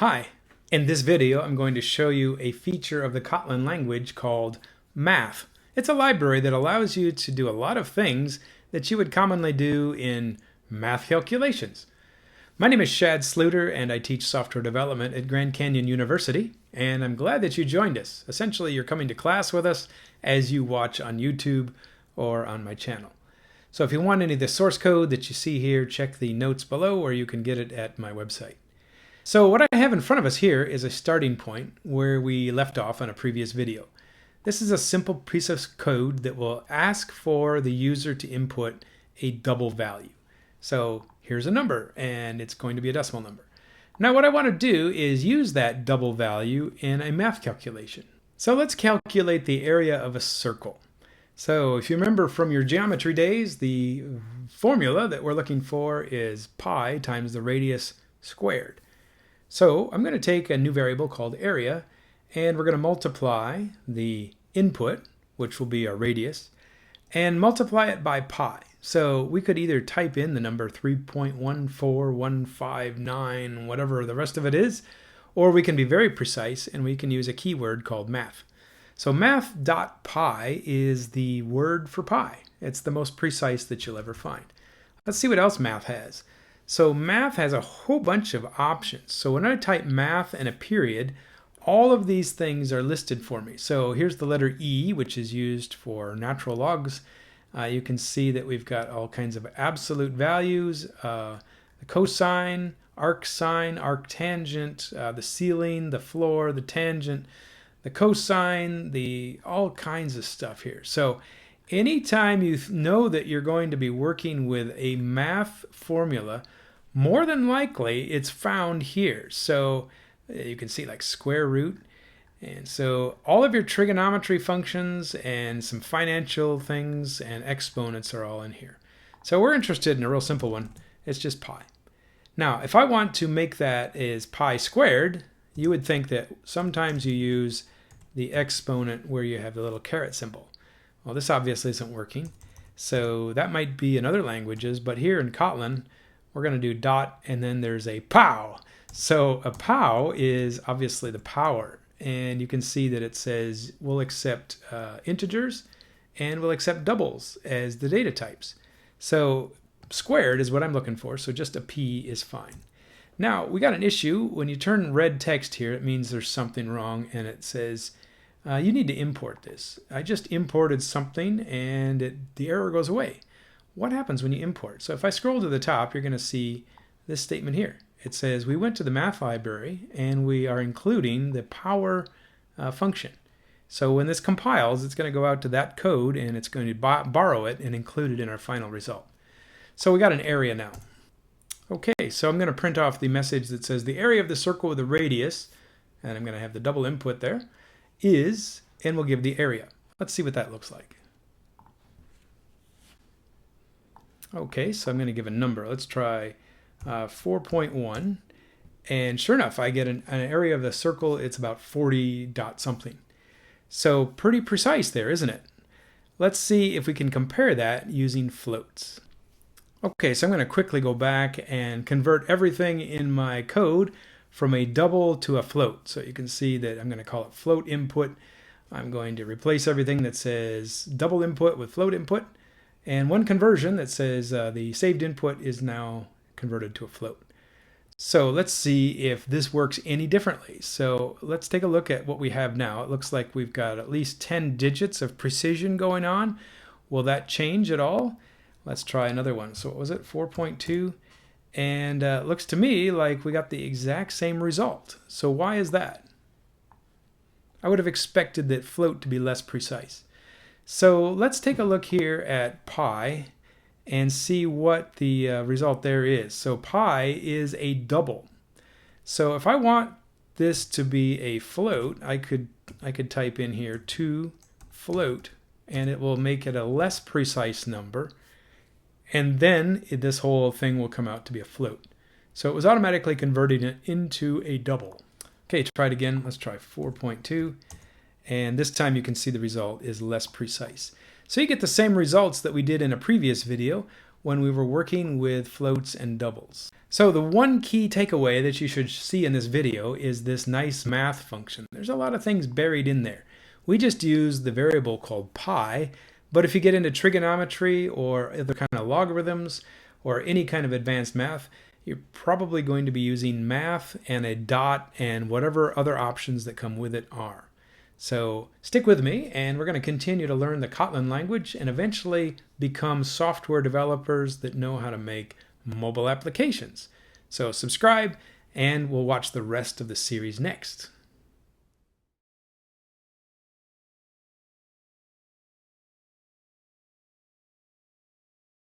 Hi, in this video I'm going to show you a feature of the Kotlin language called math. It's a library that allows you to do a lot of things that you would commonly do in math calculations. My name is Shad Sluter and I teach software development at Grand Canyon University, and I'm glad that you joined us. Essentially, you're coming to class with us as you watch on YouTube or on my channel. So if you want any of the source code that you see here, check the notes below or you can get it at my website. So what I have in front of us here is a starting point where we left off on a previous video. This is a simple piece of code that will ask for the user to input a double value. So here's a number and it's going to be a decimal number. Now what I want to do is use that double value in a math calculation. So let's calculate the area of a circle. So if you remember from your geometry days, the formula that we're looking for is pi times the radius squared. So I'm going to take a new variable called area, and we're going to multiply the input, which will be our radius, and multiply it by pi. So we could either type in the number 3.14159, whatever the rest of it is, or we can be very precise and we can use a keyword called math. So math.pi is the word for pi. It's the most precise that you'll ever find. Let's see what else math has. So math has a whole bunch of options. So when I type math and a period, all of these things are listed for me. So here's the letter E, which is used for natural logs. You can see that we've got all kinds of absolute values, the cosine, arctangent, the ceiling, the floor, the tangent, the cosine, all kinds of stuff here. So anytime you know that you're going to be working with a math formula, more than likely it's found here. So you can see like square root. And so all of your trigonometry functions and some financial things and exponents are all in here. So we're interested in a real simple one. It's just pi. Now, if I want to make that as pi squared, you would think that sometimes you use the exponent where you have the little caret symbol. Well, this obviously isn't working. So that might be in other languages, but here in Kotlin, we're going to do dot and then there's a pow. So a pow is obviously the power. And you can see that it says we'll accept integers and we'll accept doubles as the data types. So squared is what I'm looking for, so just a p is fine. Now we got an issue. When you turn red text here, it means there's something wrong, and it says you need to import this. I just imported something and the error goes away. What happens when you import? So if I scroll to the top, you're going to see this statement here. It says we went to the math library and we are including the power function. So when this compiles, it's going to go out to that code and it's going to borrow it and include it in our final result. So we got an area now. Okay, so I'm going to print off the message that says the area of the circle with the radius, and I'm going to have the double input there, is, and we'll give the area. Let's see what that looks like. Okay, so I'm going to give a number. Let's try 4.1, and sure enough, I get an area of the circle. It's about 40 dot something. So pretty precise there, isn't it? Let's see if we can compare that using floats. Okay, so I'm going to quickly go back and convert everything in my code from a double to a float. So you can see that I'm going to call it float input. I'm going to replace everything that says double input with float input. And one conversion that says the saved input is now converted to a float. So let's see if this works any differently. So let's take a look at what we have now. It looks like we've got at least 10 digits of precision going on. Will that change at all? Let's try another one. So what was it? 4.2. And it looks to me like we got the exact same result. So why is that? I would have expected that float to be less precise. So let's take a look here at pi and see what the result there is. So pi is a double. So if I want this to be a float, I could type in here 2 float and it will make it a less precise number. And then this whole thing will come out to be a float. So it was automatically converting it into a double. Okay, try it again. Let's try 4.2. And this time you can see the result is less precise. So you get the same results that we did in a previous video when we were working with floats and doubles. So the one key takeaway that you should see in this video is this nice math function. There's a lot of things buried in there. We just use the variable called pi, but if you get into trigonometry or other kind of logarithms or any kind of advanced math, you're probably going to be using math and a dot and whatever other options that come with it are. So stick with me, and we're going to continue to learn the Kotlin language and eventually become software developers that know how to make mobile applications. So subscribe, and we'll watch the rest of the series next.